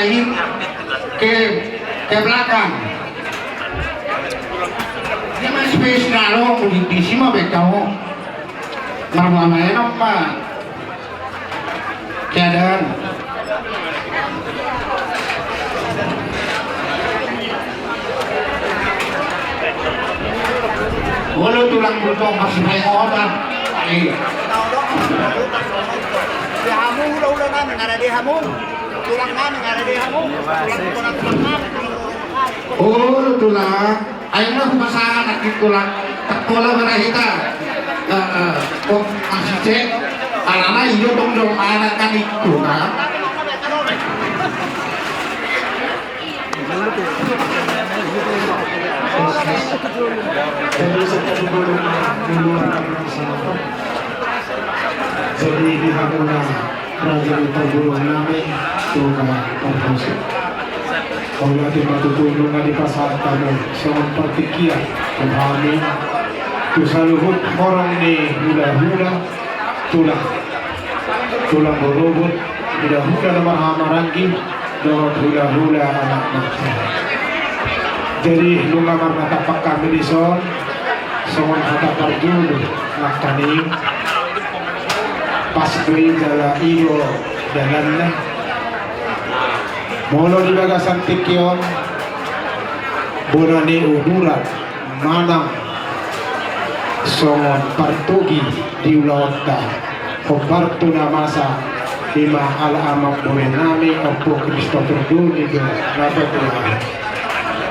lain ke belakang. Dia masih space nalo di sini mah kamu marmama enak pak. Keadaan. Walau tulang butong masih main obat. Iya. Di hamung udah namin ada di hamung. Tulang namin ada di hamung. Tulang namin. Oh tulang. Ayo lah pasangan lagi tulang. Terpola berahita. Kok masih cek. Alana iyo dong anak kan itu kan. Jadi dihapusnya Raja Perburuan Nami Tuhan Perbusi Allah dimatutulungan di pasar tamu Sangat pertikian Kami Tusaluhut orang ni hula-hula Tulang berubut hula-hula nomor hamarangi Dorot hula-hula anak maksa Jadi lungamar natapak kami di son Sangat kata perjulu Nakani pas beri jala iyo dalannya molo di bagasan tikion bonani udurat manang songon partugi di ulauta kompartu namasa lima al-amam bomenami opo Christopher Duni ke nabatria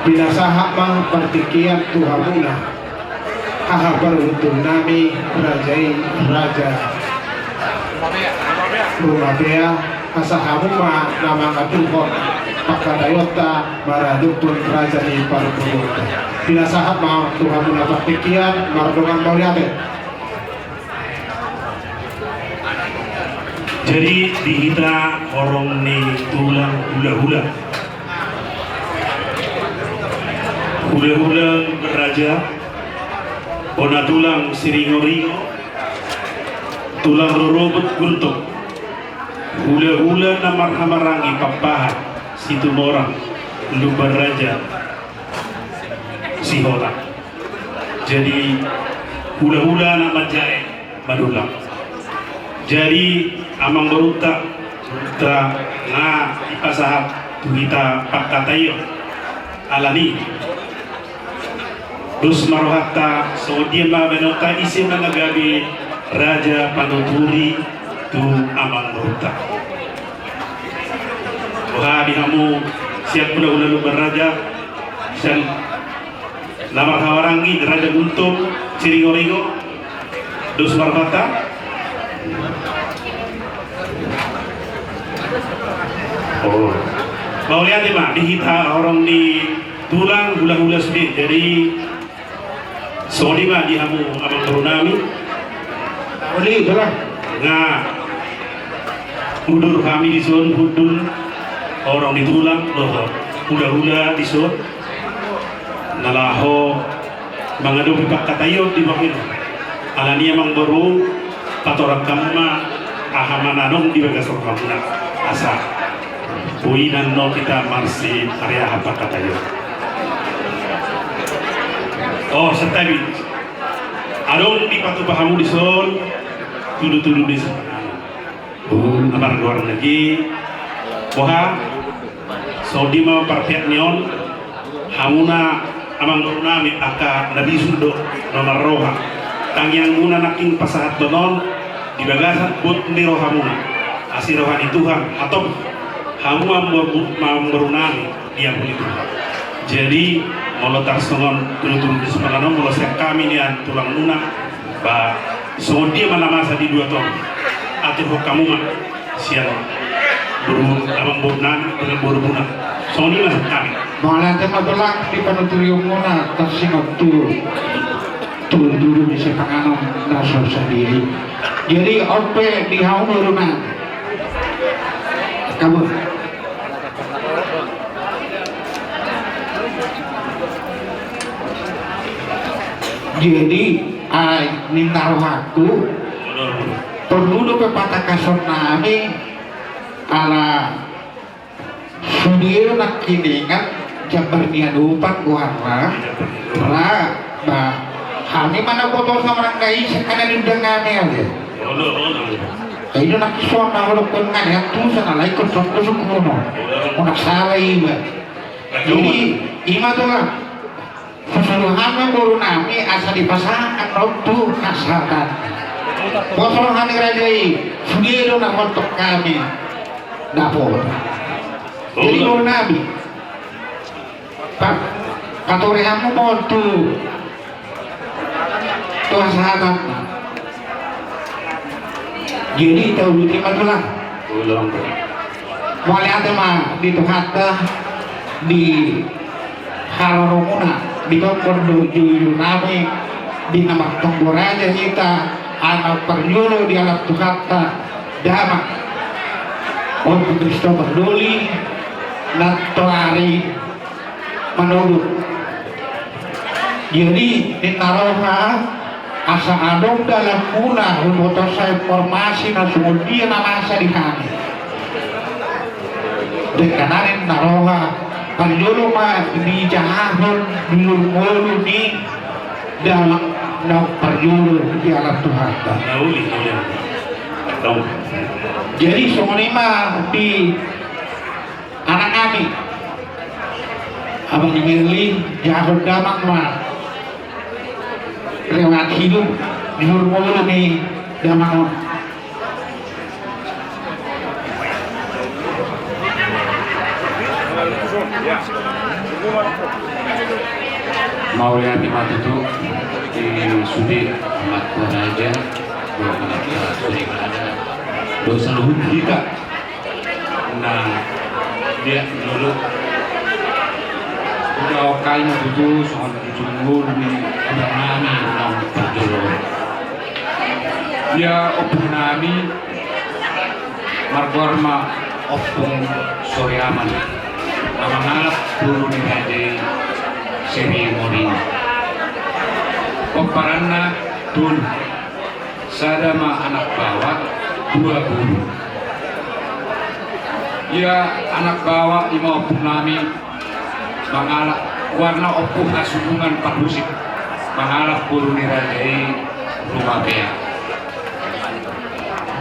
binasaha mang partikian tuhamuna hahabar utul nami raja Rumabea asahamuma nama ngatuhon pakadayota maradukun raja di parpurut bila sahat mau Tuhan mendapat pikiran mardongan mauliate. Jadi dihita orang ni tulang hula-hula beraja ona tulang siringo-ringo tulang rorobot guntung hula-hula namar hamarangi papahat situ orang lubar raja sihola jadi hula-hula nama jae madulang jadi amang beruta na ipasahat tuhita pakatayo alani dus marohata so dia mabenota isim nagabi Raja Panuturi tu amang beruta wah dihamu siap pula lu beraja dan lamar hawarangi Raja Guntung Ciringo-ringo dus marbata oh mau lihat mak dihita orang di tulang hula-hula sedih jadi sodima dihamu amang berunami Oli itulah. Nah, udur kami di zon hudun orang ditulang loh, hula-hula di zon nalaho mangado pipak katayot di bakin alani emang baru patorak kamma ahamananong di bagas kamuna asa buinan no kita marsi area apa katayot oh setabi adong di patu pahamu di zon tudu-tudu di sana amar luar lagi boha saudi mau parpiat neon hamuna amang nami aka nabi sudo nomor roha tangyang muna naking pasahat donon di bagasan but ni rohamuna asih rohani Tuhan atau hamuna berunami dia pun itu jadi mau tarsongon tudu-tudu di sana mau siap kami nian tulang lunak ba so dia mana masa di 2 tahun atau kamu mah siang buru abang bunan dengan buru bunan so ini masa kami Malah tema belak di panuturium muna tersingot dulu di sepanganom dasar sendiri jadi orpe di haun uruna kamu jadi ay nintaro aku perlu pepatah kasar nami ala Sudir nak kiningan jabar niya dupat guarna pra ba kami mana botol sama orang kaya kanan udang kami aja kayo nakisuam na hulog ko nga niya tusa na like ko sa kuno kung nagsala iba jadi ima to lang Pasuluhan ng guru namin asa di pasangan to kasatan. Pasuluhan ni Rajay sugiro na kontok kami dapot. Jadi guru namin katurehan mo to kasatan. Jadi tahu di mana lah. Mulai ada mah dito hatta di Haloronguna di Kompor Yunami di nama Tonggoraja kita anak perjulo di alam Tuhatta dama untuk Kristo berdoli natuari menurut jadi ditaruhnya asa adong dalam mula untuk saya informasi na kemudian masa di kami dekanarin taruhnya Panjolo mah di jahahon di lulu ni dalam perjolo di alam Tuhan. Jadi semuanya mah di anak kami abang dimilih jahahon damak mah lewat hidup di lulu ni damak. Mau lihat imat itu di Sudi Ahmad Raja Sudi ada dosa luhur kita. Nah dia dulu udah okalnya itu soal jumhur di ada nami dalam perjolo. Dia opung nami margorma opung Soryaman. Amangalap dulu ni Raja Seri Moring Pemparana Dun Sadama anak bawa 2 guru ya anak bawa ima opung nami mangalap warna opung kasunungan parusik mangalap guru ni Raja rumah bea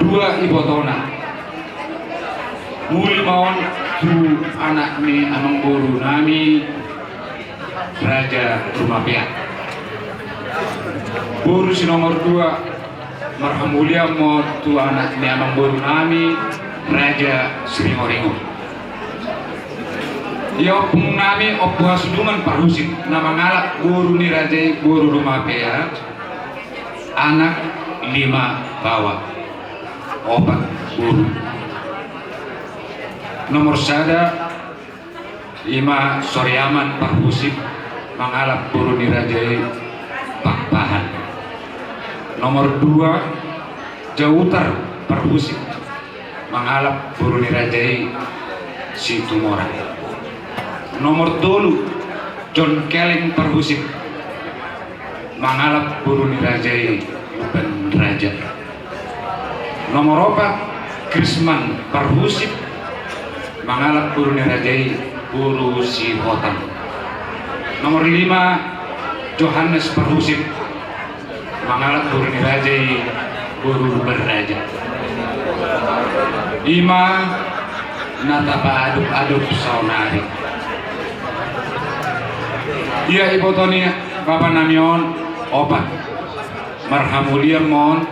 2 ibotona muli maon tu anak ni amang guru nami Raja Rumah Bea. Guru si nomor 2 marhamulia mo tu anak ni amang guru nami Raja Sri Moringo. Ia opung nami opung asudungan parusik nama ngalak guru ni Raja Guru Rumah Bea anak 5 bawa 4 guru. Nomor sada Ima Soryaman Parhusik mangalap guru ni Raja Pakpahan. Nomor 2 Jautar Parhusik mangalap guru ni Raja Situmora. Nomor 3 John Kelling Parhusik mangalap guru ni Raja Bukan Raja. Nomor 4 Krisman Parhusik mangalap guru ni Raja Guru Si Hotan. Nomor 5 Johannes Parhusik mangalap guru ni Raja Guru Beraja. 5 natapa aduk-aduk saunari. Ia ibotoni Bapak Namion 4 marhamulia mon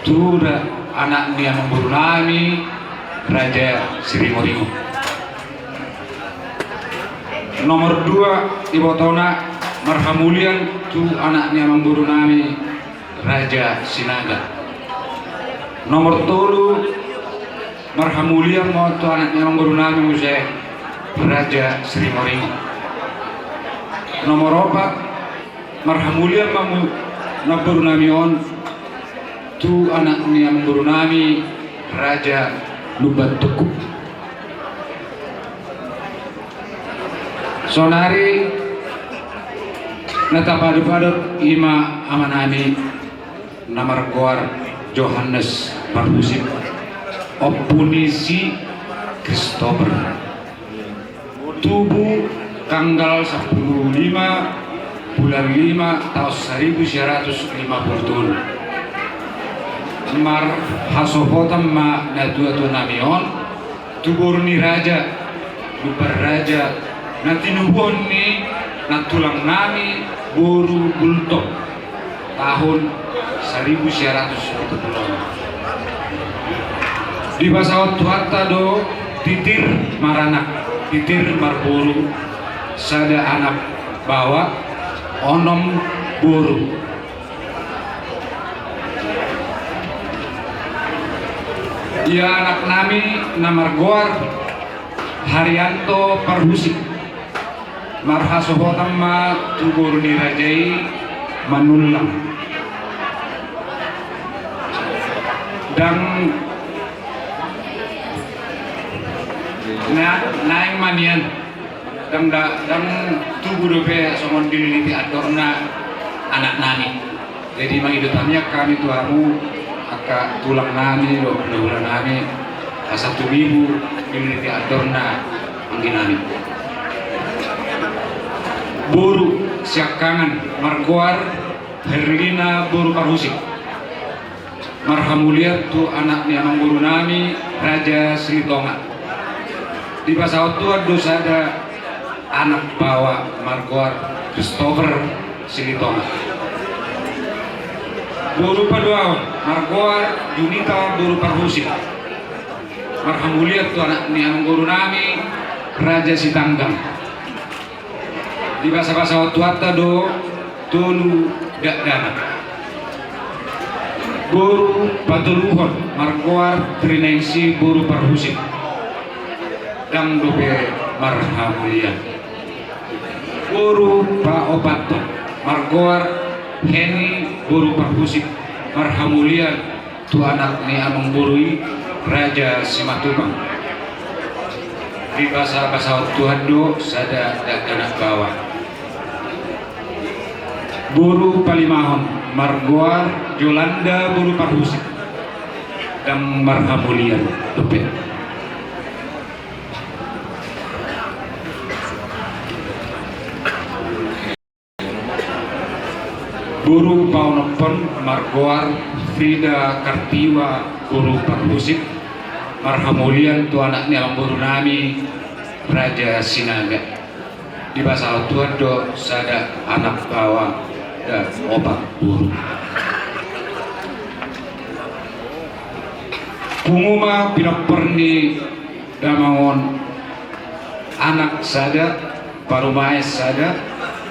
tura anak dia memburu nami Raja Sri Moringo. Nomor 2 ibotona marhamulian tu anaknya memburu nami Raja Sinaga. Nomor 3 marhamulian mau tu anaknya memburu nami Musek Raja Sri Moringo. Nomor 4 marhamulian mamu memburu nami on tu anaknya memburu nami Raja Lubat Tukuk. Sonari natapadu-padu ima amanami namar goar Johannes Parhusik Opunisi Christopher tubuh tanggal 10/5 bulan 5 tahun 1950 mar hasopotam ma natuatu namion tubur ni raja lupa raja natinuhon ni natulang nami boru bultok tahun 1950 di pasawat tuhatta do titir maranak titir marburu sada anak bawa onom buru ya anak nami namargoar Haryanto Parhusik marhasohotam ma tubur nirajai manulang dan naing manian dan tubuh dope somon diliti adorna anak nami jadi menghidupannya kami tuamu aka tulang nami lo ulang nami satu minggu diliti adorna angin nami buru siakangan margoar Herlina buru Parhusik marhamuliat tu anaknya guru nami Raja Sri Tonga di pasawat tua dosa ada anak bawa Margoar Christopher Silitonga buru paduawan Margoar Junita buru Parhusik marhamuliat tu anak niang guru nami Raja Sitanggang di pasawat tuata do tulu dak dana buru patuluhon Margoar Trinensi buru Parhusik dan dobe marhamuliat buru Pak Obato Margoar Heni buru Parhusik marhamuliat tu anak ni amang burui Raja Simatupang di bahasa Tuhan do sada dak anak bawah buru Palimahon Margoar Yolanda buru Parhusik dan marhamuliat dobe Guru Paunopon Margoar Frida Kartiwa Guru Parhusik marhamulian tu anaknya guru nami Raja Sinaga di bahasa Tuhan do sada anak bawa dan obat guru penguma pinaperni damaon anak sada parumaes sada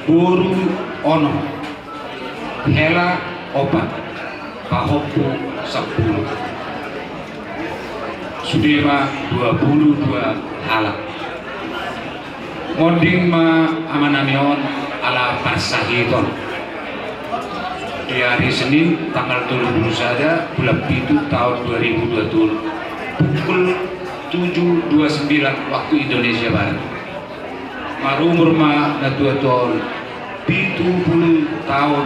guru ono Hela obat Pahopu 10 Sudema 22 halak Monding ma amanamion ala parsahiton di hari Senin tanggal 30 saja bulan 7 tahun 2020 pukul 7.29 waktu Indonesia Barat marumur ma natua tahun 70 tahun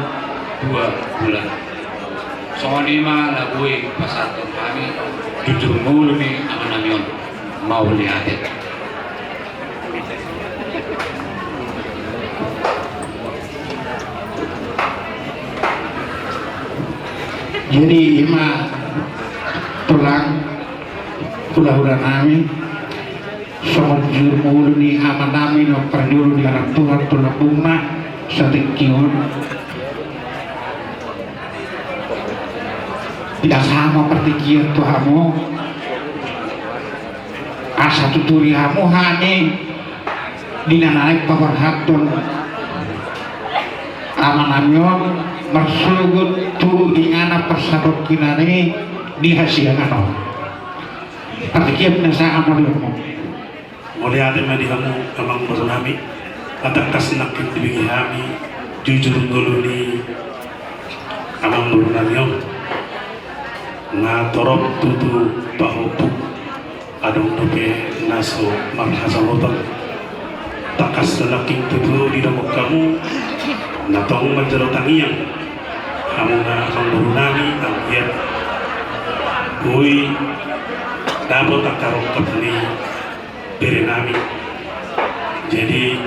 2 bulan songonima lagui pasatun kami jujur mulu nih amanamion mau lihat jadi ima tulang hula-hula nami somot jujur mulu nih amanami no pernuru di arah Tuhan tulang bunga satikion tidak sama pertikian Tuhamu asa tuturi hamu hane dinanaik pawarhatun amanamyon mersugut turu ingana persabot kinane dihasiangan pertikian nasa amalmu oleh ada madi kamu amang berunami atakas nakit dibigi kami jujur dulu ni amang berunami nga torop tutu pahupu adong dope naso marhasamotan takas lalaking tutu di damok kamu natong menjero tangiang kamu nga mangurunami ang iyat kuy dabot ang karong kapni bere nami Jadi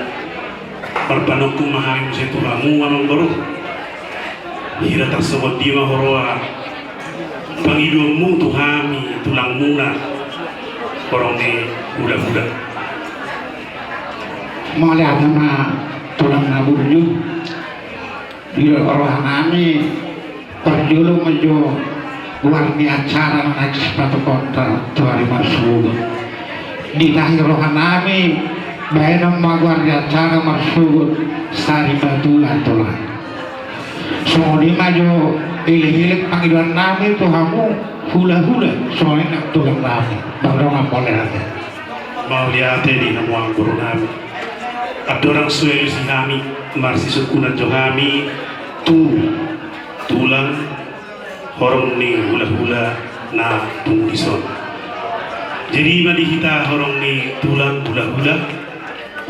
perpanuku mahal musim tulamu amang baru hira tersebut di mahoroa pangidungmu tuhami tulang muna orang ni budak-budak mulai agama tulang naburju di orang kami perjulu menuju warni acara menaik sepatu kontra tuari masuk di tahir rohan kami baik nama warga acara masuk sari batu tulang semua di maju pilih-pilih panggilan kami itu kamu hula-hula soalnya nak tulang kami baru boleh ada mau lihat di namuang guru kami ada orang suelu si kami marsi sukunan jo kami tulang horong ni hula-hula na tungison jadi madi kita horong ni tulang hula-hula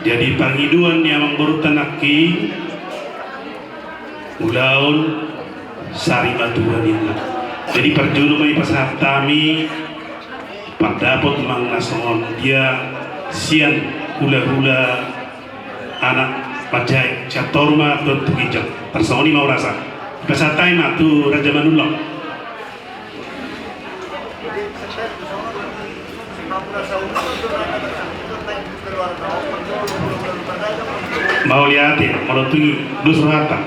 jadi pangiduan yang baru tanaki ulaun sari batuan ini jadi perjuru may pasahap kami pagdapot mang nason dia sian hula-hula anak pajai catorma bertugijak tersoni mau rasa pasatay matu Raja Manulong mau lihat ya menutupi Nusrata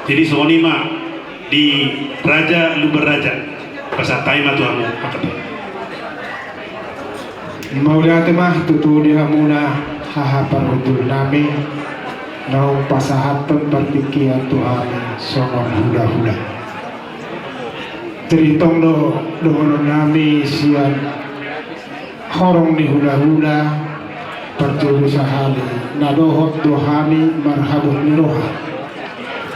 jadi sonima di Raja Luber Raja pasatay matu amu pakatay mau lihat mah tutu dia muna hahapar utul nami nau pasahatan berpikiran Tuhan songon hula-hula teritong do nami sian horong di hula-hula perjuru sahali nadohot dohami marhabut niroha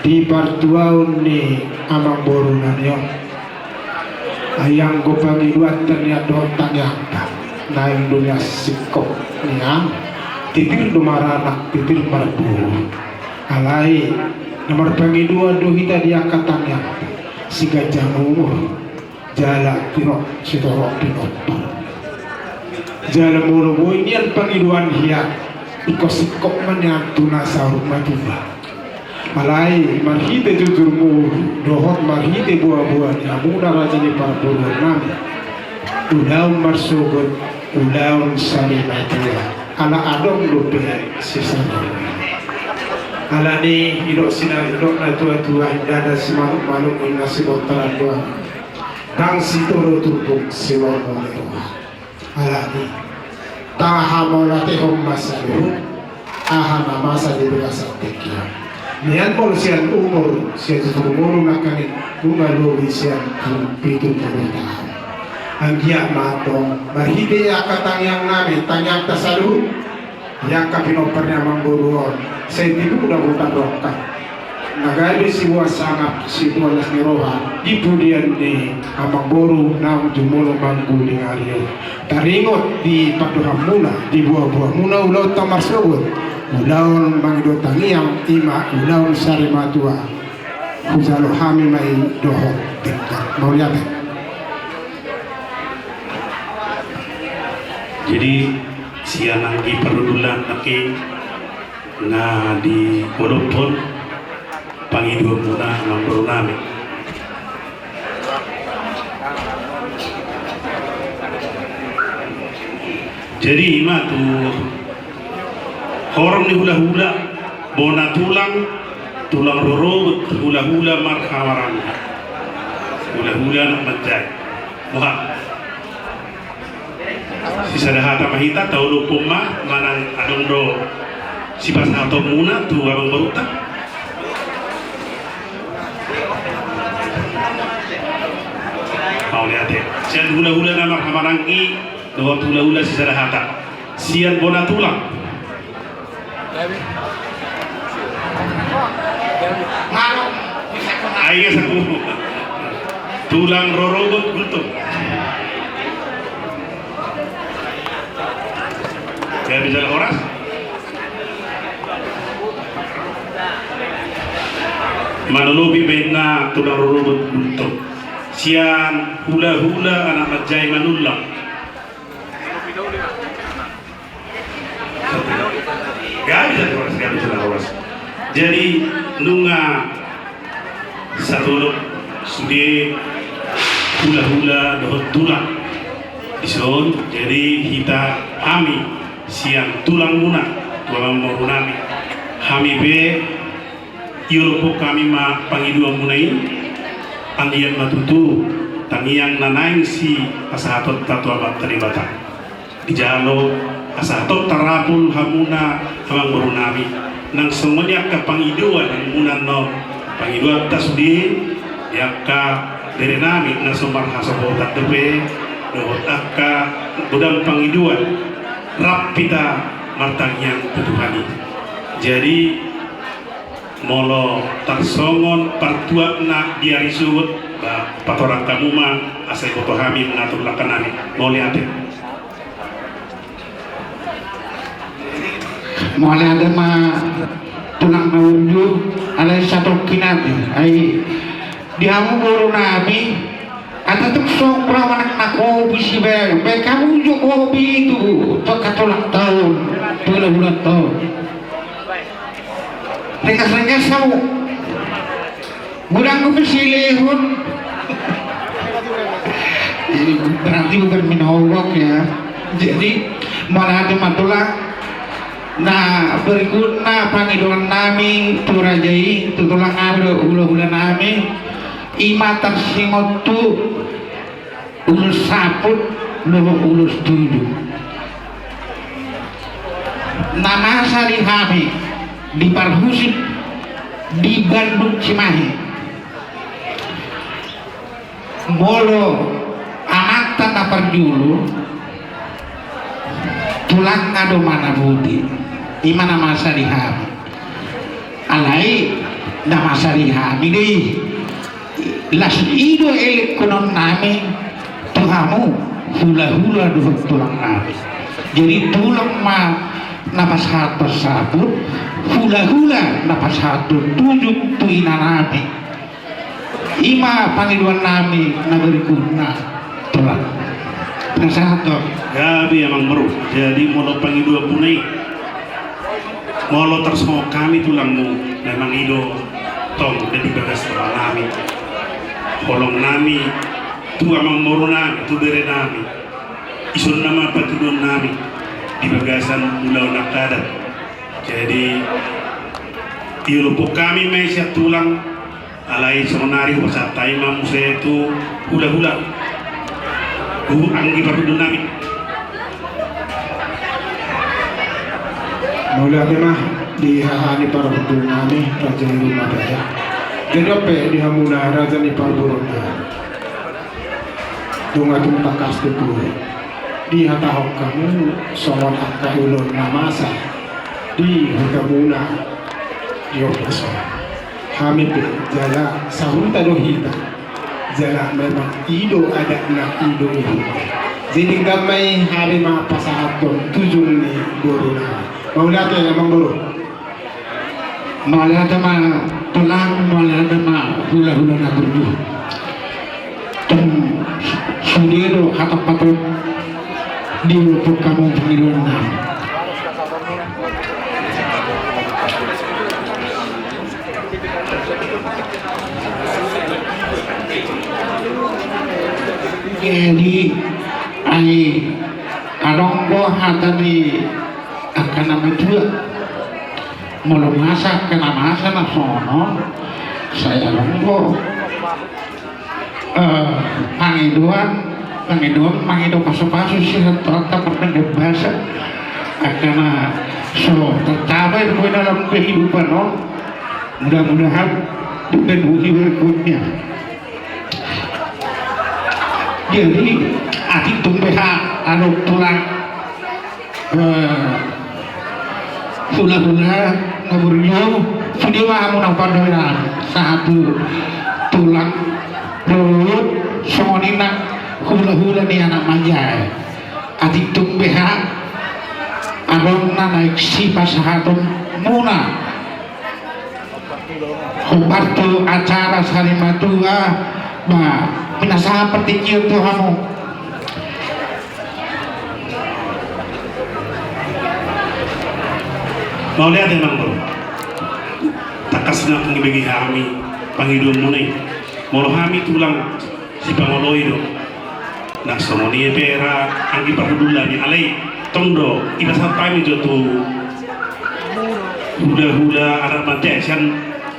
di partuaun ni amang boru nanyo ayang go pangiluan ternyata dotan yang tak naing dunia sikok niang titir dumaranak titir marbu alai nomor pangidua dohita diangkatan yang si gajah umur jala tino sitorok pinopar jala mulu boy nian pangiduan hiat iko sikok menyantuna sarung matiba alai marhite jujur mu dohot marhite buah-buah nyamuna rajini parpuru nami udaun marsugut udaun sari matia ala adong lupe sisana ala ni hidok sinar hidok na tua-tua dada si maluk-maluk ina si botaran doa dang si toro tupuk si lono lewa ala ni taha molate hong masalu aha mamasa di berasa tekia nian pol sian umur sian umur nakanin bunga lobi sian pitu pemerintahan anggia matong marhide akatang yang nami tanyang tasalu yang kapinopernya mangburuon saya tibu udah bukan rokak nagari si buah sangap si buah las niroha ipudian di amang boru nam jumulo manggu di ngario taringot di paduham muna di buah-buah muna ulau tamar sebut ulaun mangdo tangiang ima ulaun sari matua huzalo hami mai doho tingkat mau lihat jadi siang di perudulan naki na di Wodopon pangidu muna ngambro nami jadi ima tu orang ni hula-hula bona tulang rorobut hula-hula marhawaran hula-hula nak menjai wah sisa dahata mahita tau do puma manang adong do si pas atau muna tu abang baruta mau lihat ya sian hula-hula nama hamarangi do hula-hula sisa dahata sian bona tulang ayah saku tulang rorobot gultung ya bisa horas manulobi bena tulang rorobot gultung sian hula-hula anak majai manulang sekali jelas. Jadi nunga satu sudah hula-hula dohot tulang ison. Jadi kita kami siang tulang muna tulang morunami kami be yulupo kami ma pangidua munai andian matutu tangiang nanaing si asahatot tatua bat teribata dijalo asahatot tarapul hamuna hamang morunami nang semuanya ke pangiduan yang munan no pangiduan tasudi yakka dari nami na sumar hasobotat depe dohot akka budang pangiduan rapita martangyang tutuhani. Jadi molo tarsongon partua na diari suwut patorang kamuma asai kotohami mengatur lakanani moli ate Mole ada ma tulang mawuju ada satu kinati ai dihamu guru nabi atau tuh sok perawan aku bisi be kamu juga hobi itu tulang tahun bulan tahun ringkas kamu gudang ku bersilihun berarti bukan minowok ya. Jadi malah ada matulah nah berikutnya pangidon nami turajai tutulang ada ulah-ulah nami ima tersingot tu ulus saput lalu ulus tujuh nama sari hami di Parhusip di Bandung Cimahi molo anak tanda perjulu tulang ngado mana budi imana masa dihami alai nama sari hami deh las ido elik kunon nami tuhamu hula-hula duhut tulang nami jadi tulang ma napas satu sabut hula-hula napas satu tujuh tuina nami ima pangidwan nami naberikuna tulang satu gabi emang meru jadi molo pangidua punai molo tersmo kami tulangmu memang ido tong dan bagas nami kolong nami tu amang moru nami tu bere nami isun nama patudon nami di bagasan mulau nakadat jadi ilupo kami mesya tulang alai sonari wasatai mamuse itu hula-hula anggi patudon nami Mula mah di hahani para betul nami raja rumah daya jadi apa di hamuna raja ni parburuna dunga tumpa kastu di hatahok kamu soal akka ulun namasa di hukamuna yokoso hamid jala sahunta dohita jala memang ido ada na ido itu jadi gamai hari ma pasahaton tujul ni goruna maulata emang guru malah ada mah tulang malah ada mah hula-hula na berju tum sendiri atau patut di lupuk kamu pengidon nami jadi ai kadonggo hatani akan nama dua mulu masak kena masa na sono saya longgo pangiduan pasu-pasu sih tetap berpendek bahasa karena so tercapai dalam kehidupan mudah-mudahan dipenuhi berikutnya jadi adik tumbeha anu tulang hula-hula ngaburnya sudiwa amun padoyan satu tulang perut songonina hula-hula ni anak manjai adik tumbeha adon naik si pasahaton muna Hubartu acara sarimatua minasa seperti itu kamu mau lihat emang bro takas na pangibagi kami pangidon mo na molo kami tulang si pangolo itu nak somoni pera ang ipahudulan ni alay tondo ibasat kami joto hula-hula anak manjay siyan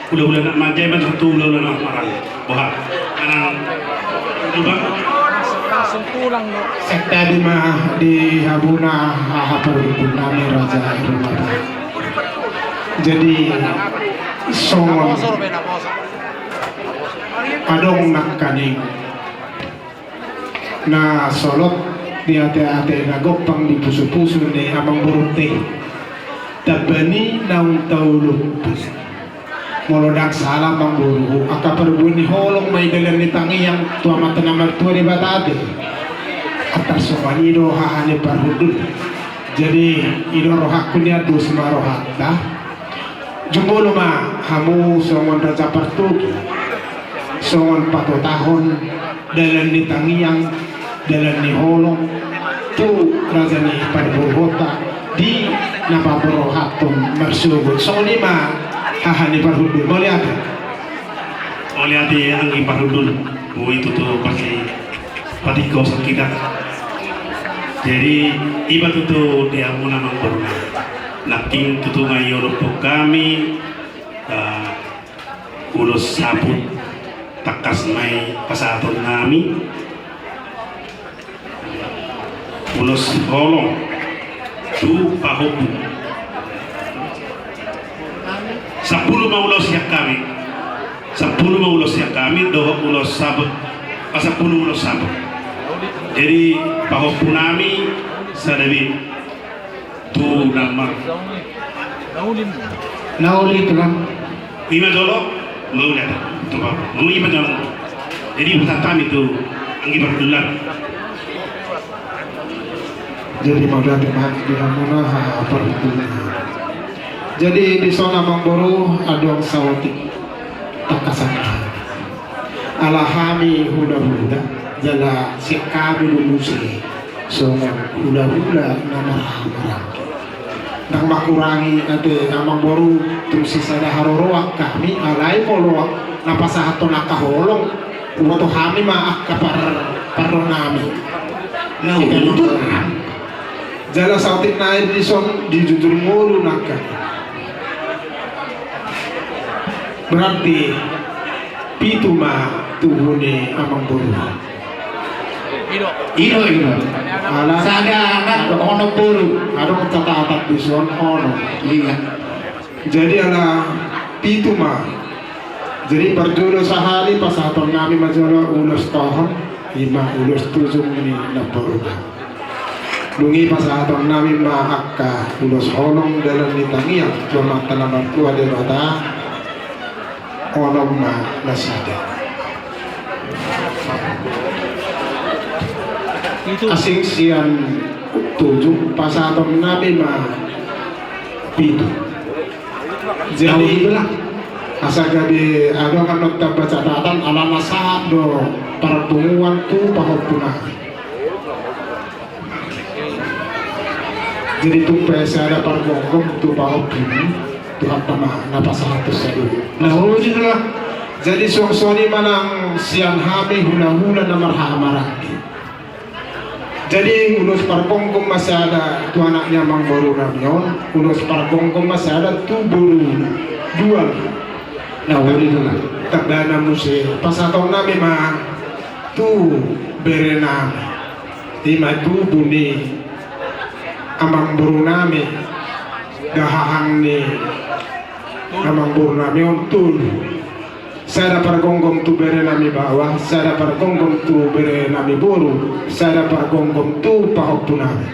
hula-hula anak manjay man satu hula-hula anak marang boha anang diba sekta di Habuna hahaparupun nami Raja Irumata. Jadi songon adong nakaning na solot di ate-ate nagopang di puso-puso ni amang burute tabani naung taulog molodang salam mang buru akaperbuni holong may dalan ni tangi yang tua mata namar tua di batate atas somanido hahani parhudul jadi ido rohakunya dus marohatta jumbolo ma hamu songon raja partugi songon 4 tahun dalan ni tangi yang dalan ni holong tu raja ni parbuhota di napaporohatong marsugod so lima hahani parhudul mau lihat ang iparhudul itu tuh pati kawasan kita jadi iba tuh dia muna mang beruna naking tutu ngayon po kami ulos saput takas may pasaton nami ulos holong tu pahubun 10 maulos yang kami 10 maulos yang kami 2 ulos sabut 10 ulos sabut jadi pahopun nami sadabi tu nama nauli itu kan lima dolo mau lihat tu pak mau lima dolo jadi pesan kami tu anggi berdulan jadi mau datang di Hamuna hahaparupun. Jadi di sana Mangboro adong sawati takasan alahami hula-hula jala si kami dulu sih songon hula-hula nama nang makurangi ate Mangboro terus sisa haroroak kami alai polo napasahato nakaholong wato kami maak kapar paronami nah itu jala sawati nair di son di jujur mulu nakka berarti pitu ma tuhune amang buru Ino ala sada anak ono buru adong catatan di son ono iya jadi ala pitu ma jadi berjolo sehari pas aton kami majolo ulos tahun 5 ulos 7 ini naporo lungi pas aton kami ma akka ulos holong dalam nitangian cuma talaman tua di rata onom ma nasida asing sian 7 pasatom nabi ma pitu jadi itulah asa gabi ada kan nota catatan ala nasahat do pertemuan tu pahopuna jadi tu pesa ada pargongkong tu pahopuna Tuhan pamah napas 100 nah ujunglah jadi soni manang siang hami hula-hula namar hamaraki jadi ulus parkongkong masih ada tu anaknya Mangboro Ramyon ulus parkongkong masih ada tu buru 2 nah ujunglah terdana musik pas atau nami mah tu berenam lima tu buni amang buru nami gahahang ni amang buru nami untul saya dapat gonggong tu bere nami bawah saya dapat gonggong tu bere nami buru saya dapat gonggong tu pahok tu nami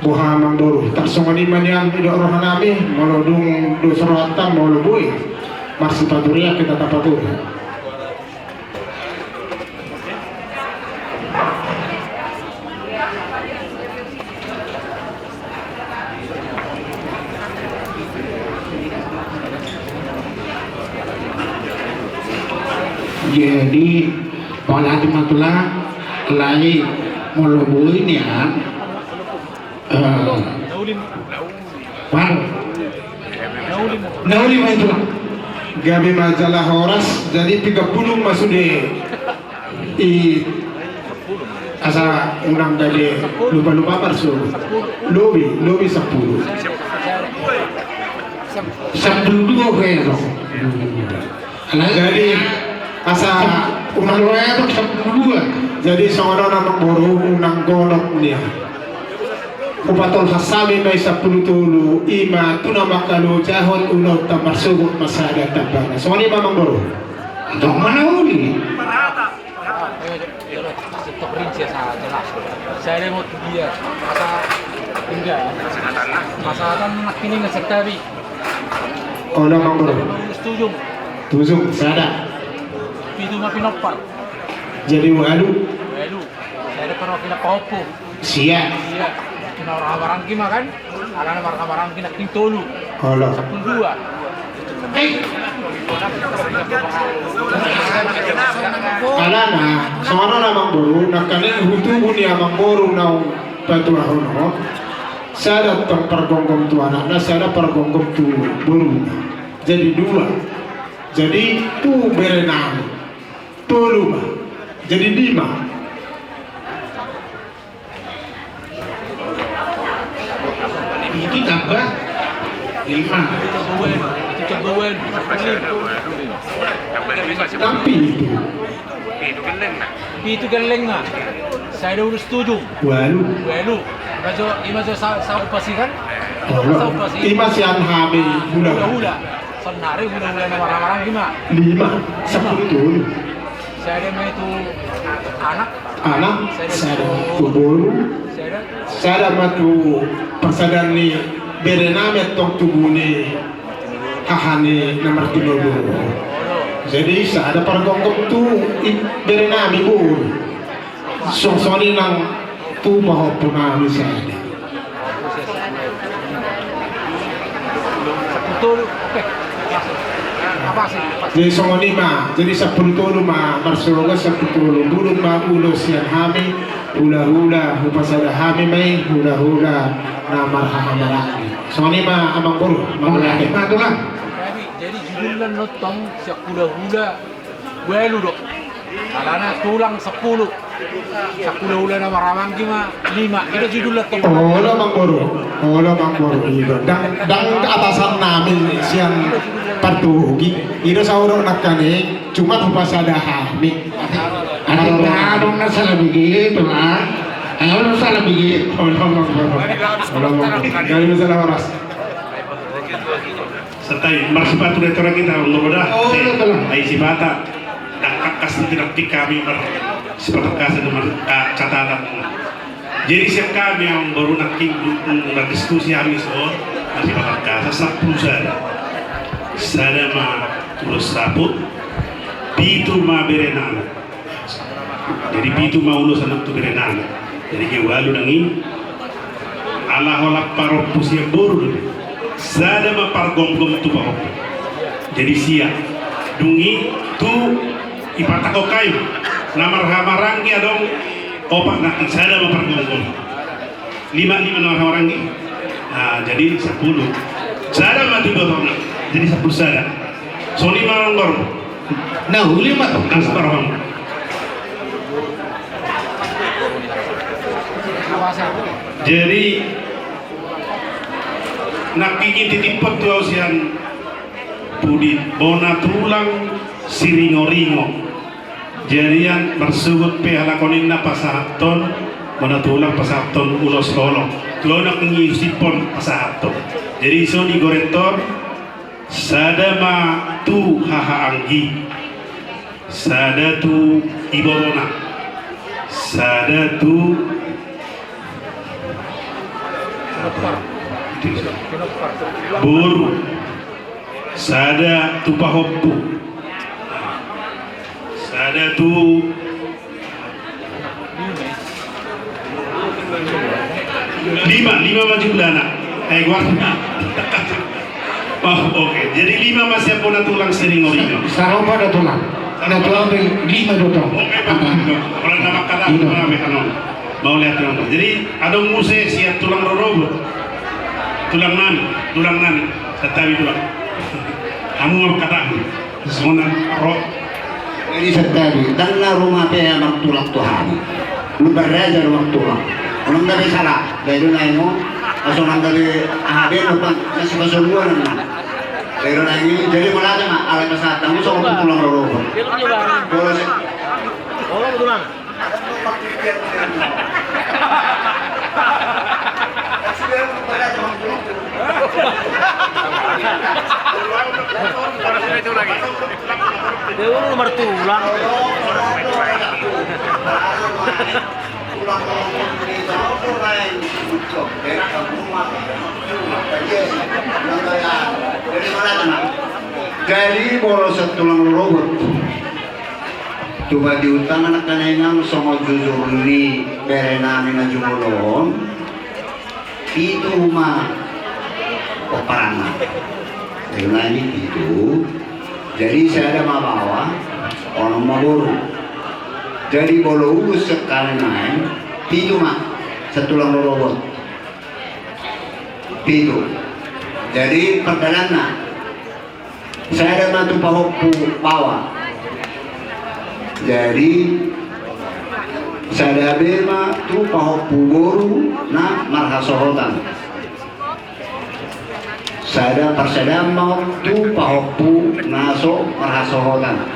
buha amang buru tarsongani manian tidak roh nami molodung do sorotan molobui masih paturia kita tapatur jadi pola matula lagi molobui ni pan Nauli mah itu lah. Gabi majalah Horas jadi 30 masuk di asa unang dari lupa parsu lobi 10 Sabdu kayak dong. jadi asa unang Kalau itu sabdu. jadi seorang nama boru unang golok dia Upatul hasami may 10 tulu ima tu nama kalau jahon ulo tamar sugut masada tabana so ini mamang boru Dong mana uli? Untuk rinci sangat jelas. Saya mau dia masa enggak masa kan kini nggak sertabi. oh mamang boru Setuju. tuzung sada Itu mah pinopar. jadi walu Lalu saya ada pernah pinap kopo. sia Iya. Kena orang kima kan? Karena orang kina tolu. Allah 12. alana seorang namang boru nakanin hutu buni amang boru nau batu ahono sada tong pergonggong tu anaknya sada pergonggong tu boru jadi 2 jadi tu berenang tolu jadi 5 Ini tambah 5. Itu kebuan. tapi Itu geleng nggak? Saya dah urus setuju. walu Lalu, ima jo sa upasi kan? Sa Allah upasi. ima sian hami hula Hula. Senari hula na orang-orang gimana? 5 10 tolu Saya ada main itu anak. anak sada tu boru Saya ada sada matu pasadan ni berename tong tubuni hahani nomor 30 jadi sada pergonggong tu berename bu sosoni nang tu baho punami sada betul. Oke. Apa sih? jadi songoni ma jadi 10 tolu ma marsoga 10 tolu bulung ma ulo sian hami hula hupasada hami mai hula na marhamaraki songoni ma amang boru Mulai mamulake 5 tuh lah. Jadi judulnya notong si hula-hula welu dok. Karena tulang 10. Si hula-hula nama ramang gimana? 5. Itu judulnya tong. Olo mang boru itu dang atasan namin siang partugi itu sauro nakane cuma hupasada hami Ada yang na salah begitu lah. Ayo salah begitu. olo mang boru dari masalah waras Sertai marsipatu retora kita ngoboda. Oh, betul. Ai sibata. Kakas tidak kami seperti kasih dengan catatan. Jadi siap kami yang baru nak berdiskusi habis masih bakal kasih sabtu sada ma tulus saput pitu ma berenang. Jadi pitu ma ulus anak tu berenang. Jadi ke walu dangi Allah holak paropus yang baru sada ma pargom-gom tu bahop. Jadi siap dungi tu ipatako kayu namar hamarangi adong opak nak sada ma pargom-gom 5 namar hamarangi. Nah jadi 10 sada ma tu bahop jadi 10 sada so 5 longgor Nah, uli mah tuh. nasbar hom. Jadi nak ingin titipot tu ausian pudi bona tulang siringo-ringo jadian bersebut pihak koninna pasahaton bona tulang pasahaton ulos lolo tuh nak ingin sipon pasahaton jadi so di goretor sadama tu haha anggi sada tu iborona sada tu buru sada tu pahoppu sada tu lima jumlahnya gua oh oke jadi 5 masih puna tulang sering-sering Sarong pada tulang. Ada tulang 5 dotong. oke orang nama kata mau lihat tulang jadi ada muse siap tulang rorobo tulang nani Tetapi itu lah. Kamu mau kata semua roh. Jadi setabi, dan na rumah pe amang tulak Tuhan. Lu beraja rumah Tuhan. Orang dari salah, dari nai mo, asal dari ahabe lupa masih kesembuhan na. Dari nai jadi malah mah alat kesehatan itu soal pulang roh. Kalau sih, Oh, betul bang. Dia nomor tulang. Jadi kalau setulang robot coba diutang anak kanengang sama jujur ini berenami na jumulon itu mah peperangan karena ini itu jadi saya ada mabawa orang maburu jadi bolu sekali naik itu mah setulang robot itu jadi perjalanan saya ada mantu pahoku bawa jadi saya bema tu pahoku boru na marhasohotan saya persedam tu pahoku naso marhasohotan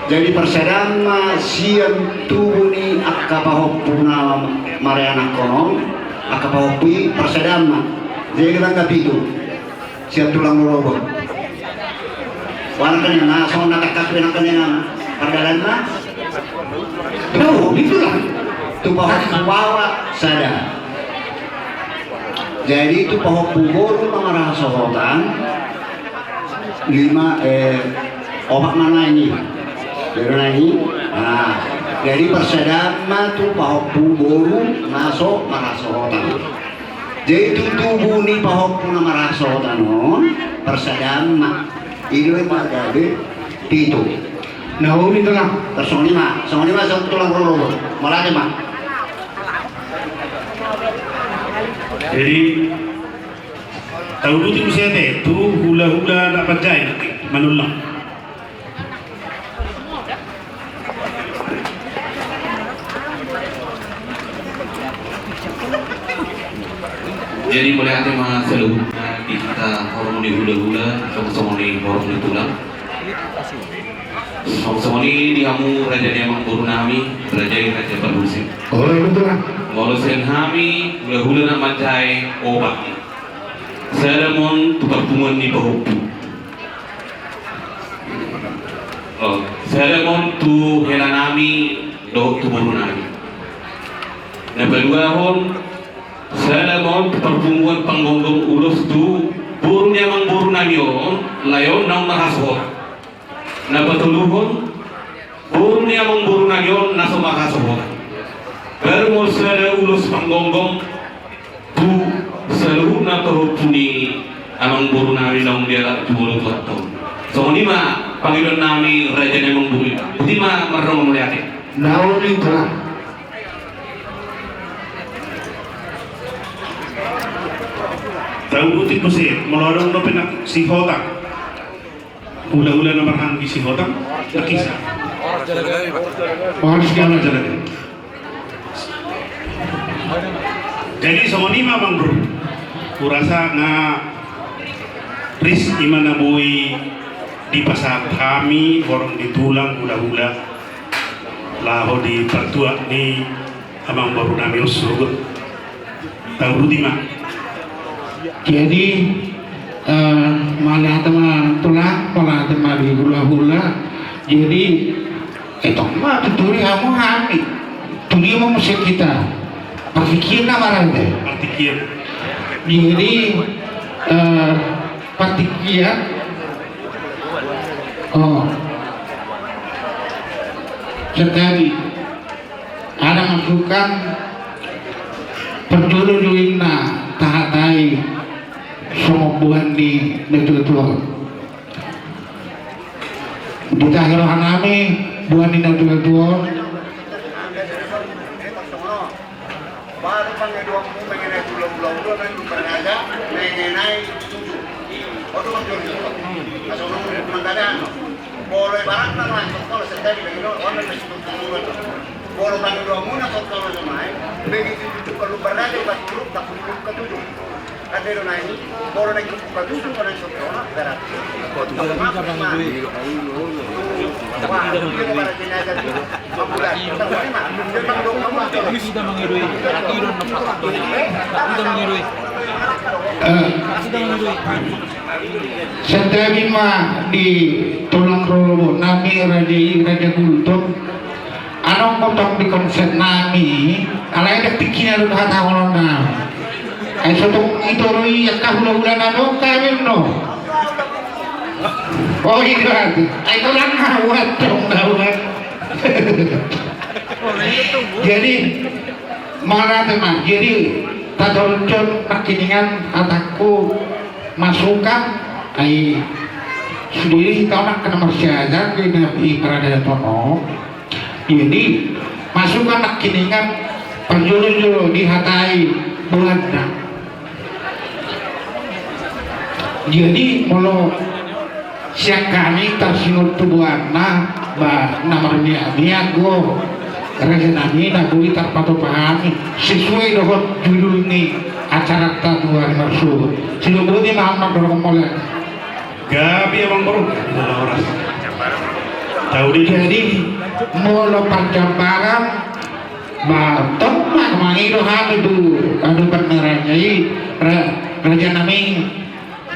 jadi persedam siam tu ni akka pahoku na mariana kono akka pahoku persedam jadi kita itu siap tulang robot warna kena naso nakakat kena kena perjalanan mah no itulah tu pahoku bawa sada jadi itu pahoku boru marah sohotan 5 obat mana ini nah jadi persedama tu pahoku boru naso marah sohotan jadi itu tubuh ni pahoku na marah sohotan persedama ini mah gabe itu nah ini tulang tersonima satu tulang rolo malah mah Jadi tahu dulu saya deh tu hula-hula nak percaya nanti manulang. Jadi boleh ada mah seluruhnya kita hormoni hula-hula sama-sama ni hormoni tulang sama-sama ni dihamu raja yang Purnami raja Perlusin Oh betul lah. Walusen hami hula-hula nak macai obat Salamon tukar pungan ni pahupu Salamon tu helanami do tu burunami Nabalua hon Salamon perpunguan panggonggong urus tu burung yang burunami on layon nang mahasor Nabatuluhon burung yang burunami on naso mahasor Baru saya ulus panggonggong tu seluruhnya terhubungi amang buru nami daung dia jumlah waktu. So ini mah panggilan nami raja yang membuli. Ini mah merong melihatnya. Naon itu lah. Tahu butik pusing melorong no penak si hotang. Ula-ula nomor hanggi si hotang terkisah. Orang segala Jalan. Jadi semua ni memang bro, kurasa na ris imana boy di pasar kami orang ditulang hula-hula laho di pertua ni amang baru nami usul tahu di mana. Jadi malah teman tulang, malah teman di hula-hula. Jadi itu mah tuturi kamu hamil, tuli mau musik kita. Perfikir nama randa. Artikir. Jadi partikia. Sekali ada masukan perjuluin na tahatai semua bulan di negeri tua. Di tahir hanami bulan di negeri tua. baru panggil dua mengenai pulau-pulau kan beraja mengenai tujuh Odo magduryo. Aso nung mandadan. Boleh barang na lang kalau sendiri begitu orang mesti tunggu. Boleh kan dua muna kalau semai. Begitu itu kalau bernada pas grup tak grup ketujuh. Ada dona ini boleh naik grup ketujuh kalau sekolah berat. Kita mengirui, iron nampak kita mengirui. Setiap mah di tulang robo nami raja gultom anong potong di konsep nami alay ada pikiran udah tahu na ay sotong itu roi kahula-hula na no kami no oh iya ay tulang hawat dong hawat jadi malah teman jadi tadorjon pakiningan ataku masukan ay sendiri kau nak kena masyarakat ke nabi kerajaan tono jadi masukan nak kiningan penjuru-juru dihatai Belanda jadi kalau siang kami tersinut tubuhana namanya niago raja nami nagui terpatu pahami sesuai dengan judul ini acara tabuhan marsud silubuh ini Muhammad Rasulullah Gabi abang baru orang tahu di jadi mula Pancambaran batok mah mangidohan itu adu benerannya raja nami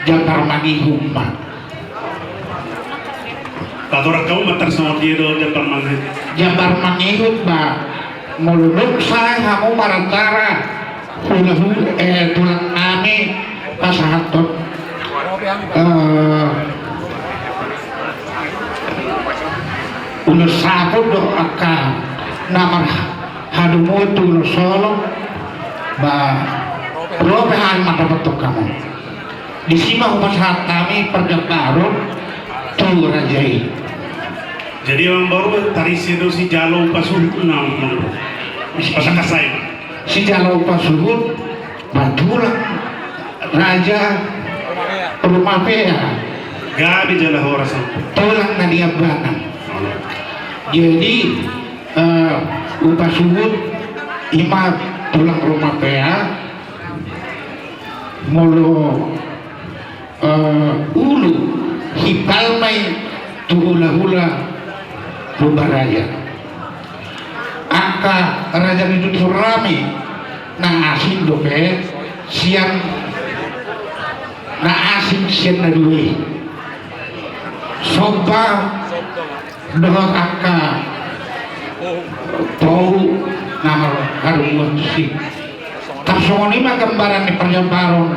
Jabar Manihum Tatora kau matar sama dia do Jabar Manihum Jabar Manihum muluk saya kamu marantara tulang nami pasahatot ulus sabut do aka namar hadumutu ulus solo robe hal mata betul kamu di sini upacara kami perjabaran tu rajai jadi orang baru tari sido si jalo pasuhut enam pasakasai si jalo pasuhut batulah raja rumah pea Gabi jalah orang tulang nadia banang jadi upah suhut imam tulang rumah pea mulu ulu hipal mai tuhula-hula rumah raja angka raja itu rame na asin dope siang na asin siang na duwe soba dohok angka tau nama harum musik tarsoni mah gambaran di perjabaran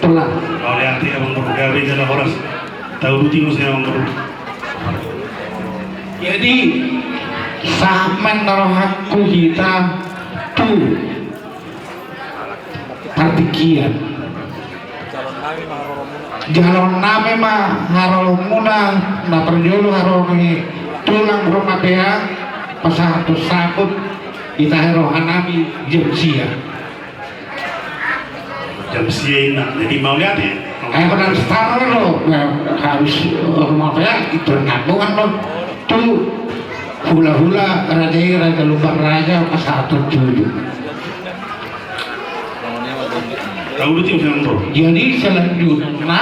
telah oleh arti abang baru Gabi jalah orang tahu duti musim abang baru jadi sahamen narohaku kita tuh partikian jalan nami mah harolmuna na perjolo harolmi tulang rumah pea pasatu sabut itahero hanami jemsia enak jadi mau lihat ya benar star lo harus rumah pea itu ngabungan lo tuh hula-hula raja lubang raja pasatu tujuh tahu duti musim abang baru jadi selanjutnya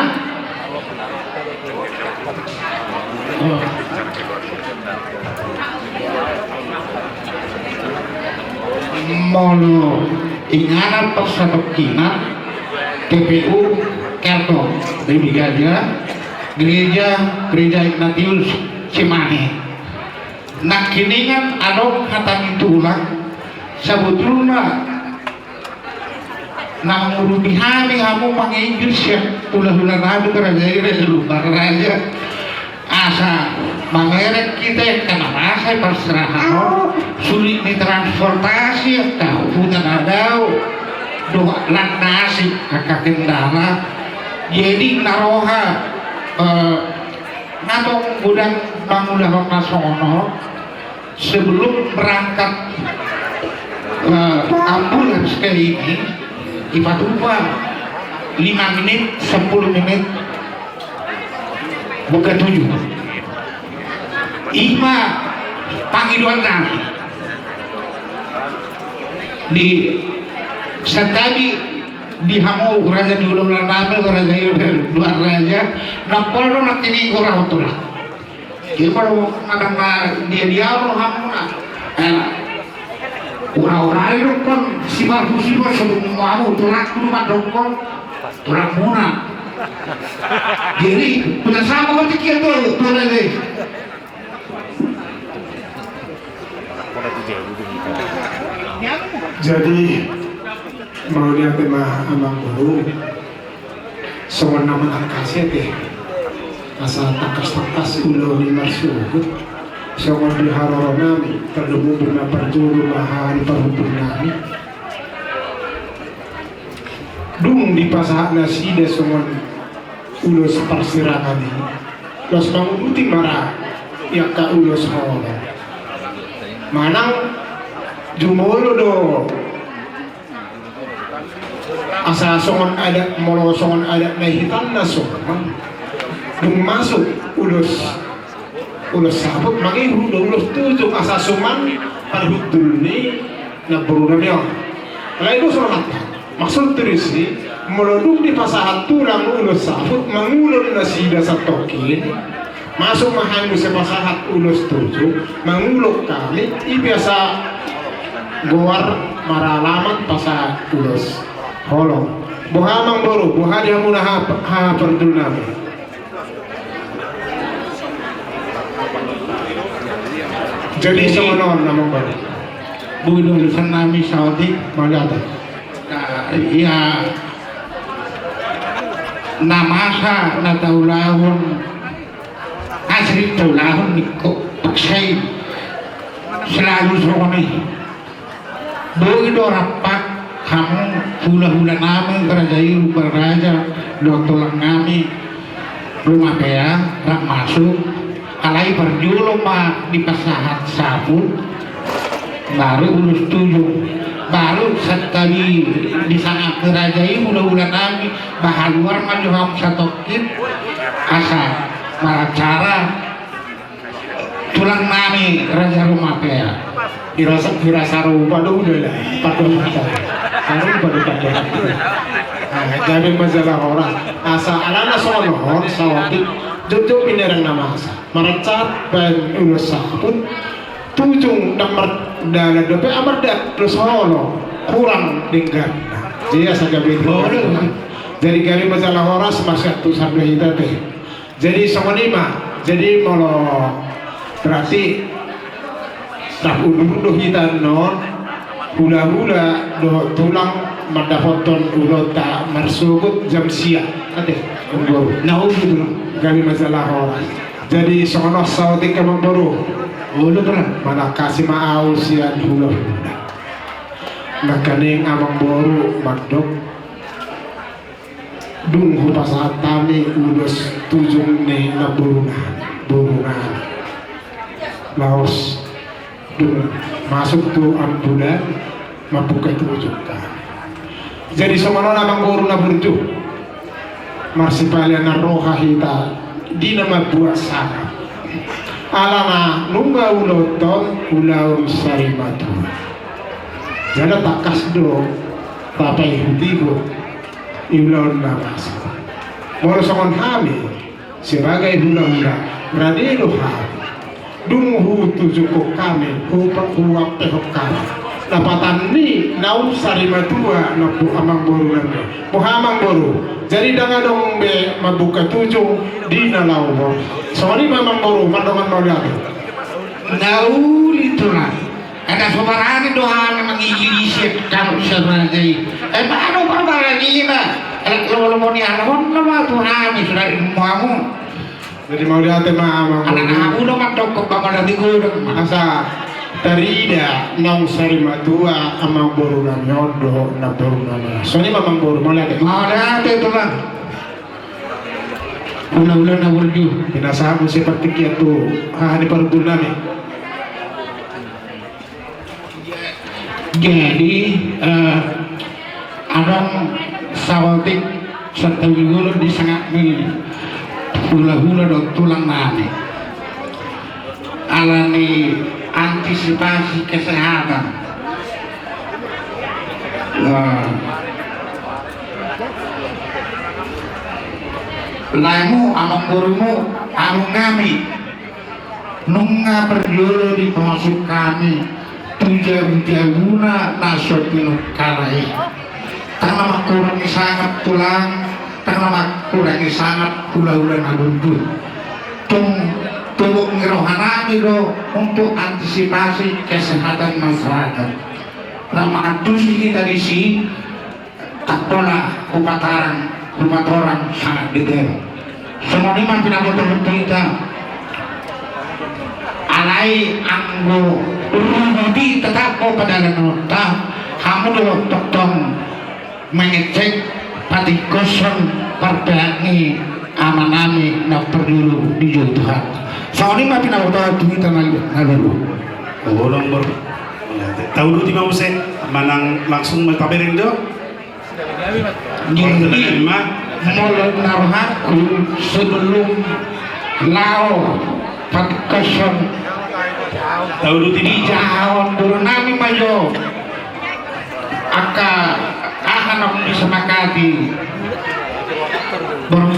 molo inganan persatukinan TPU Kerto dari gereja Ignatius Cimahi nak kini kan ada kata itulah sebetulnya nang urudi hari kamu menginggris ya ulah-ulah nabi kerajaan lupa raja asa mangerek kita kenapa saya perserahan sulit ditransportasi ya tahu hutan ada doa nasi kakak kendala jadi naroha natong gudang bangunan nasional sebelum berangkat ambulans kali ini Ipatupa 5 menit 10 menit bukan 7 Ima Pangiduan kami di Santadi di Hamu raja di ulang rame raja luar raja napol no nakini orang tulah kalau ada dia orang Hamu orang-orang itu kan si sebelum mau tulang rumah dongkol tulang muna jadi punya sama berarti kita tuh lagi jadi mau lihat tema amang guru soal nama kasih deh asal takas ulo di marsugut soal di haroro nami perlu benar perjuru mahal perhubung nami dung di pasah nasi deh soal ulo sepersirangan ini los manguti marah ya ka ulo sehola manang jumolo do asa songon ada molo songon ada nahitan na songon dung masuk ulos sabut magi ulos tujuh asa suman parhudul ni na berunamnya lain itu songon maksud terisi melodung di pasahan tulang ulos sabut mengulur nasi dasar tokin masuk mahamu sepasahat ulos tujuh menguluk kali biasa goar maralaman pasahat ulos holong buha mang boru buha dia muna ha perdul nami jadi semenon namang baru bukan urusan nami Saudi malata ya namasa na taulahon asli taulahon niko paksay selalu sokonay begitu rapat kamu hula-hula namin kerajain raja dua tulang kami rumah ya rak masuk alai berjulung mah di pasahat sabun baru urus 7 baru sekali di sana kerajain hula-hula nami bahal luar majuham satokin asa malah cara tulang nami raja rumah ya Hirasa rupa do udah lah pada masa anu pada jadi masalah orang asa alana sono sawati jojo pinerang nama asa merecat dan urusa pun tujung nomor dana dope amarda terus holo kurang dengan jadi asa gawe jadi gawe masalah orang semasa tu sampai kita teh jadi songonima jadi mau berarti tak udah kita non hula-hula do tulang madapoton ulo tak marsugut jam siang ade ngoro nah gitu kali masalah orang jadi sono saudi kamang baru ulo beran mana kasih maau sian hula-hula nakaning amang baru mandok dung hupasat tami ulos tujung ne na burungan laos masuk tuh ambulan membuka tujuh jadi semua namang guru na burju marsipalian na roha hita di nama buat sana alana nungga uloton ulaun sarimatu jadi tak kasdo tapi hutigo ilaun namas moro songon hami sebagai hula-hula radelo hami dung hutu cukup kami hupak huwak tehok kami dapatan ni nau sarimatua napu amang boru nanti muhamang boru jadi dengan dong be mabuka 7 di nalau soalnya mamang boru mandongan mau lagi nau itulah ada sobarani doa memang isi kamu sebagai baru perbarani ba lo mau ni alon nama Tuhan sudah ilmuamu jadi mau lihat tema anak aku dong mandok kok bakal nanti gue asa terida nong sarimatua amang boru na nyodo na boru na soalnya mamang boru mau lihat itu lah ulah-ulah na wulju pinasahan mo seperti itu hari pergul namin jadi adong sawatik serta guru di sangat hula-hula do tulang nani alani antisipasi kesehatan. Laimu among gurumu among kami nunga berjolo di pemasuk kami tujuh-tujuhuna nasopinu karai karena makurangi sangat tulang karena makurangi sangat hula-hula nabuntu tunggu ngirohanami do untuk antisipasi kesehatan masyarakat lama tusi kita disi taktola upataran sangat detail semua ini mah pindah kita alai anggo rudi tetap pada nota kamu dulu tong mengecek pati kosong perbelangi amanami na perlu dijutuhan soalnya mah pindah kita lalu orang baru tahu dulu di mau saya manang langsung mentaberin do jadi mulai naruhaku sebelum lao pati kosong tahu dulu di jauh nami mayo akan aku disemakati baru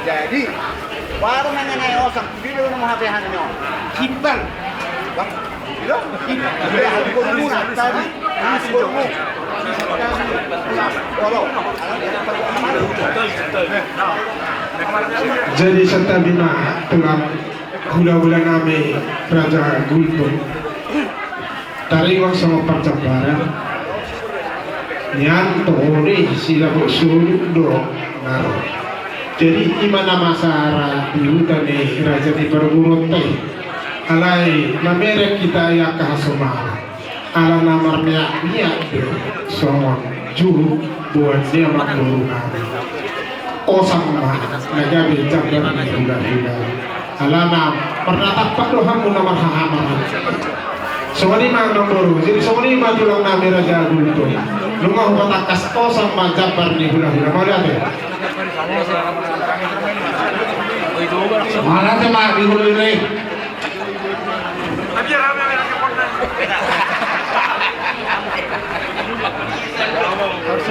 jadi baru mengenai osang video mau HP hanya kipan bilo kita hati berguna tadi nasi berguna Jadi serta bina tulang hula-hula nami Raja Gulpun tariwang sama percabaran yang tori sila suruh do naro. Jadi imana masara di hutan Raja di pergurun teh alai mamerek kita ya kahasumara ala namarnya dia somon juru buat dia makhluk nami osang mah nagabi janggar hula-hula alana pernah tapak dohan munamar hahamaran semua mah nomor jadi semua mah tulang nami Raja Gulpun lunga hubatakas osang mah jabar di hula-hula mau lihat ya malah tema di hulu ini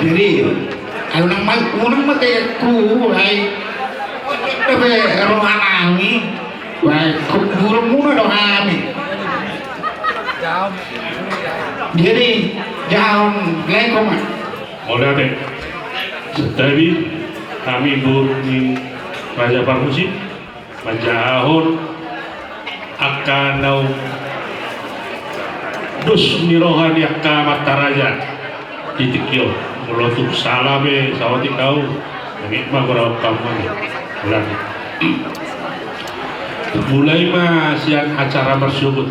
jadi ayo nang mai kunang mate ku hai tapi rohanami baik kubur muna dohami jadi jauh lengkong oleh apa tapi kami burung Raja Parmusi Majahon akan nau dus nirohan yakka mataraja titikyo melotuk salame sawati kau mah kurang kamu bulan mulai mah siang acara marsubut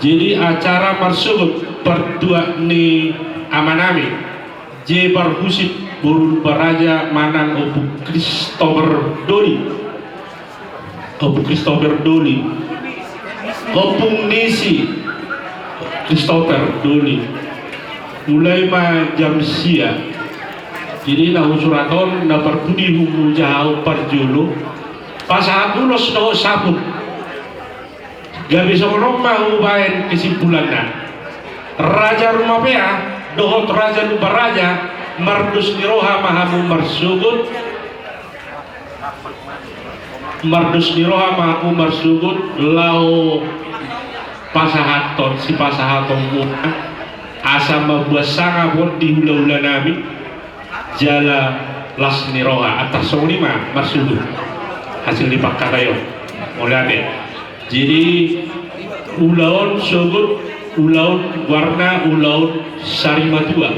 jadi acara marsubut berdua ni amanami je Parhusip burun baraja manang Obu Christopher Doli Opung Nisi Christopher Doli mulai ma jam sia jadi na usuraton na pertudi humu jauh parjulu pasahat ulos no sabut gak bisa ngomong ubain kesimpulannya Raja Rumah Pea dohot Raja Lubaraja mardus niroha mahamu marsugut lau pasahaton si pasahaton muna asa mabuas sanga pun di hula-hula nami jala las niroha atas songlima marsugut hasil dipakai kayo mulai jadi ulaun sugut ulaun warna ulaun sarimatua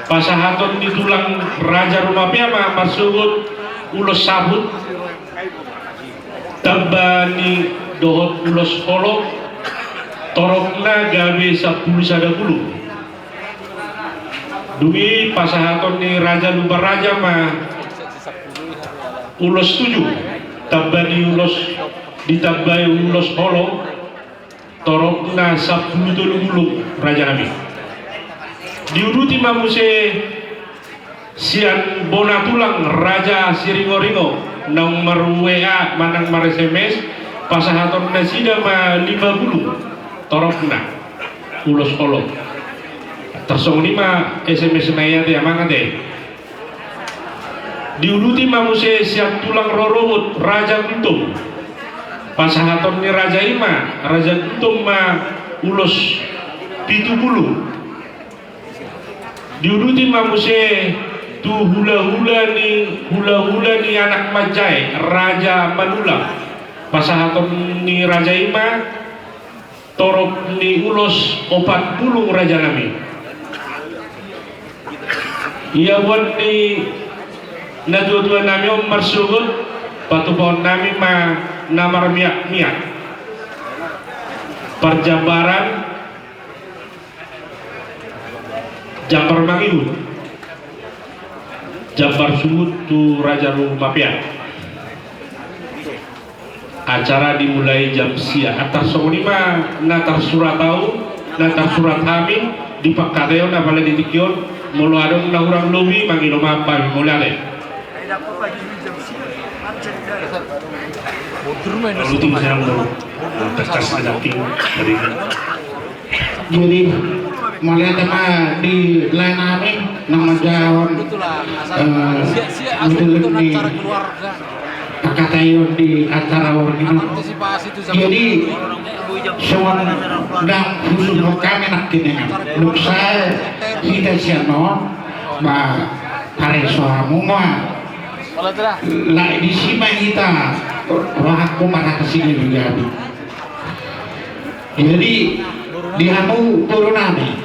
pasahaton di tulang Raja Rumah Pema marsugut ulos sabut tabani dohot ulos kolok torokna gawe 10 sadagulu dumi pasahaton ni raja lubar raja mah ulos 7 tabani ulos ditabai ulos holo torok na 10 tulung raja nabi diuruti mamuse sian bona tulang raja siringo-ringo nang marwea manang maresemes pasahaton na sida ma 50 torok na ulos holo tersong lima SMS naya teh mangan teh diuruti mamuse siap tulang roromut raja kuntum pasahaton ni raja ima raja kuntum ma ulos 70 diuruti mamuse tu hula-hula ni anak majai raja manula pasahaton ni raja ima torok ni ulos 40 raja nami iya buat ni na dua-dua nami om marsugut patupon nami ma namar miak perjabaran Jabar Mangiun Jabar Sumut tu Raja Lumapia acara dimulai jam sia atar songonima natar surat tau natar surat hamil di pakateo na pala ditikyon mulu adong na urang lobi mangino mapa mulale lalu tim serang dulu tekas adapting dari jadi melihat apa di lain kami nama jawab untuk di pakatayon di acara orang jadi semua dan khusus kami nak kini untuk saya kita siano ma hari suamu ma lah di sini kita aku mana kesini juga jadi di hamu turun nami